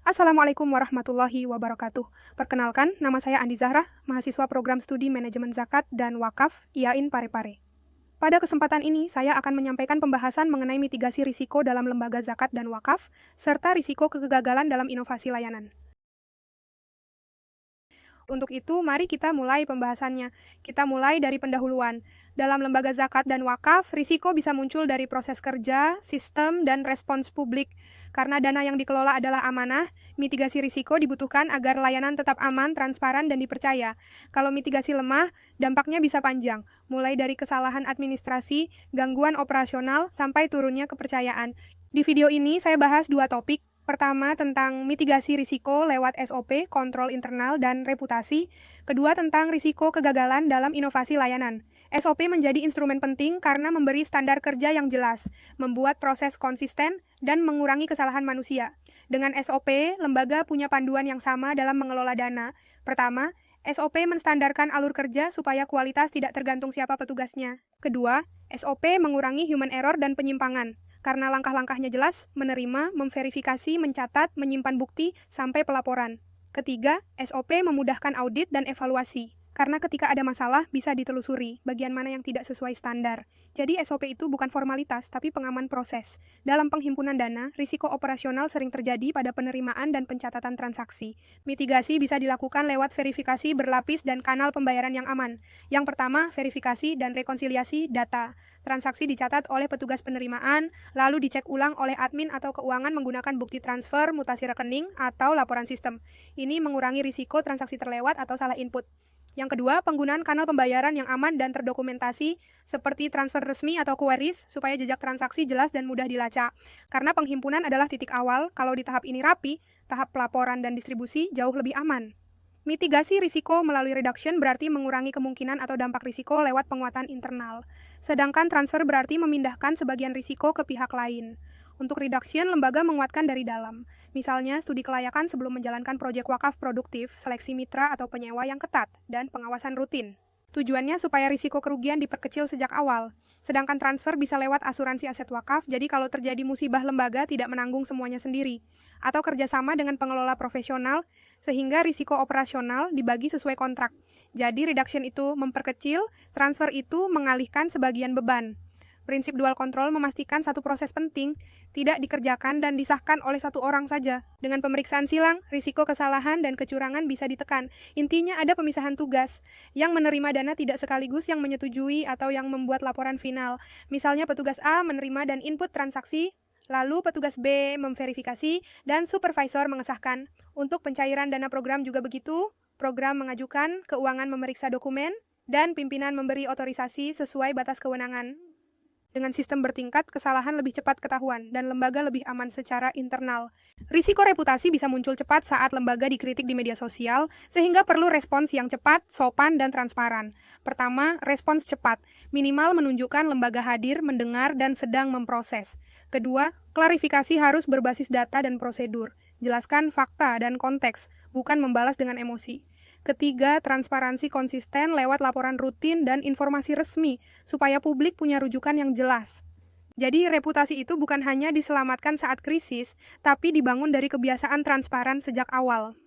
Assalamualaikum warahmatullahi wabarakatuh. Perkenalkan, nama saya Andi Zahra, mahasiswa program studi manajemen zakat dan wakaf IAIN Parepare. Pada kesempatan ini, saya akan menyampaikan pembahasan mengenai mitigasi risiko dalam lembaga zakat dan wakaf, serta risiko kegagalan dalam inovasi layanan. Untuk itu, mari kita mulai pembahasannya. Kita mulai dari pendahuluan. Dalam lembaga zakat dan wakaf, risiko bisa muncul dari proses kerja, sistem, dan respons publik. Karena dana yang dikelola adalah amanah, mitigasi risiko dibutuhkan agar layanan tetap aman, transparan, dan dipercaya. Kalau mitigasi lemah, dampaknya bisa panjang, mulai dari kesalahan administrasi, gangguan operasional, sampai turunnya kepercayaan. Di video ini, saya bahas dua topik. Pertama, tentang mitigasi risiko lewat SOP, kontrol internal, dan reputasi. Kedua, tentang risiko kegagalan dalam inovasi layanan. SOP menjadi instrumen penting karena memberi standar kerja yang jelas, membuat proses konsisten, dan mengurangi kesalahan manusia. Dengan SOP, lembaga punya panduan yang sama dalam mengelola dana. Pertama, SOP menstandarkan alur kerja supaya kualitas tidak tergantung siapa petugasnya. Kedua, SOP mengurangi human error dan penyimpangan. Karena langkah-langkahnya jelas, menerima, memverifikasi, mencatat, menyimpan bukti, sampai pelaporan. Ketiga, SOP memudahkan audit dan evaluasi. Karena ketika ada masalah, bisa ditelusuri bagian mana yang tidak sesuai standar. Jadi SOP itu bukan formalitas, tapi pengaman proses. Dalam penghimpunan dana, risiko operasional sering terjadi pada penerimaan dan pencatatan transaksi. Mitigasi bisa dilakukan lewat verifikasi berlapis dan kanal pembayaran yang aman. Yang pertama, verifikasi dan rekonsiliasi data. Transaksi dicatat oleh petugas penerimaan, lalu dicek ulang oleh admin atau keuangan menggunakan bukti transfer, mutasi rekening, atau laporan sistem. Ini mengurangi risiko transaksi terlewat atau salah input. Yang kedua, penggunaan kanal pembayaran yang aman dan terdokumentasi seperti transfer resmi atau QRIS supaya jejak transaksi jelas dan mudah dilacak. Karena penghimpunan adalah titik awal, kalau di tahap ini rapi, tahap pelaporan dan distribusi jauh lebih aman. Mitigasi risiko melalui reduction berarti mengurangi kemungkinan atau dampak risiko lewat penguatan internal. Sedangkan transfer berarti memindahkan sebagian risiko ke pihak lain. Untuk reduction, lembaga menguatkan dari dalam. Misalnya, studi kelayakan sebelum menjalankan proyek wakaf produktif, seleksi mitra atau penyewa yang ketat, dan pengawasan rutin. Tujuannya supaya risiko kerugian diperkecil sejak awal. Sedangkan transfer bisa lewat asuransi aset wakaf, jadi kalau terjadi musibah lembaga tidak menanggung semuanya sendiri. Atau kerjasama dengan pengelola profesional, sehingga risiko operasional dibagi sesuai kontrak. Jadi reduction itu memperkecil, transfer itu mengalihkan sebagian beban. Prinsip dual control memastikan satu proses penting tidak dikerjakan dan disahkan oleh satu orang saja. Dengan pemeriksaan silang, risiko kesalahan dan kecurangan bisa ditekan. Intinya ada pemisahan tugas. Yang menerima dana tidak sekaligus yang menyetujui atau yang membuat laporan final. Misalnya petugas A menerima dan input transaksi, lalu petugas B memverifikasi, dan supervisor mengesahkan. Untuk pencairan dana program juga begitu. Program mengajukan, keuangan memeriksa dokumen, dan pimpinan memberi otorisasi sesuai batas kewenangan. Dengan sistem bertingkat, kesalahan lebih cepat ketahuan, dan lembaga lebih aman secara internal. Risiko reputasi bisa muncul cepat saat lembaga dikritik di media sosial, sehingga perlu respons yang cepat, sopan, dan transparan. Pertama, respons cepat. Minimal menunjukkan lembaga hadir, mendengar, dan sedang memproses. Kedua, klarifikasi harus berbasis data dan prosedur. Jelaskan fakta dan konteks, bukan membalas dengan emosi. Ketiga, transparansi konsisten lewat laporan rutin dan informasi resmi, supaya publik punya rujukan yang jelas. Jadi, reputasi itu bukan hanya diselamatkan saat krisis, tapi dibangun dari kebiasaan transparan sejak awal.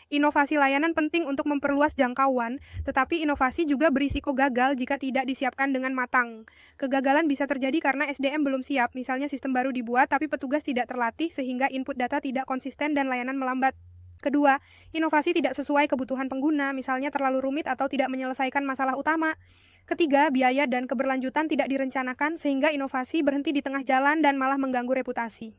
Inovasi layanan penting untuk memperluas jangkauan, tetapi inovasi juga berisiko gagal jika tidak disiapkan dengan matang. Kegagalan bisa terjadi karena SDM belum siap, misalnya sistem baru dibuat tapi petugas tidak terlatih sehingga input data tidak konsisten dan layanan melambat. Kedua, inovasi tidak sesuai kebutuhan pengguna, misalnya terlalu rumit atau tidak menyelesaikan masalah utama. Ketiga, biaya dan keberlanjutan tidak direncanakan sehingga inovasi berhenti di tengah jalan dan malah mengganggu reputasi.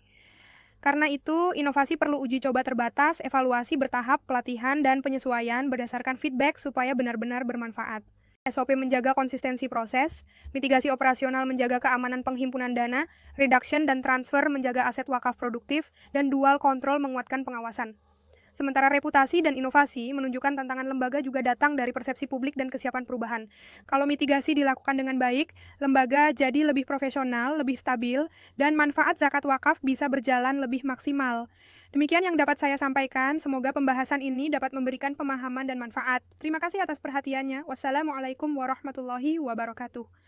Karena itu, inovasi perlu uji coba terbatas, evaluasi bertahap, pelatihan, dan penyesuaian berdasarkan feedback supaya benar-benar bermanfaat. SOP menjaga konsistensi proses, mitigasi operasional menjaga keamanan penghimpunan dana, reduction dan transfer menjaga aset wakaf produktif, dan dual control menguatkan pengawasan. Sementara reputasi dan inovasi menunjukkan tantangan lembaga juga datang dari persepsi publik dan kesiapan perubahan. Kalau mitigasi dilakukan dengan baik, lembaga jadi lebih profesional, lebih stabil, dan manfaat zakat wakaf bisa berjalan lebih maksimal. Demikian yang dapat saya sampaikan, semoga pembahasan ini dapat memberikan pemahaman dan manfaat. Terima kasih atas perhatiannya. Wassalamualaikum warahmatullahi wabarakatuh.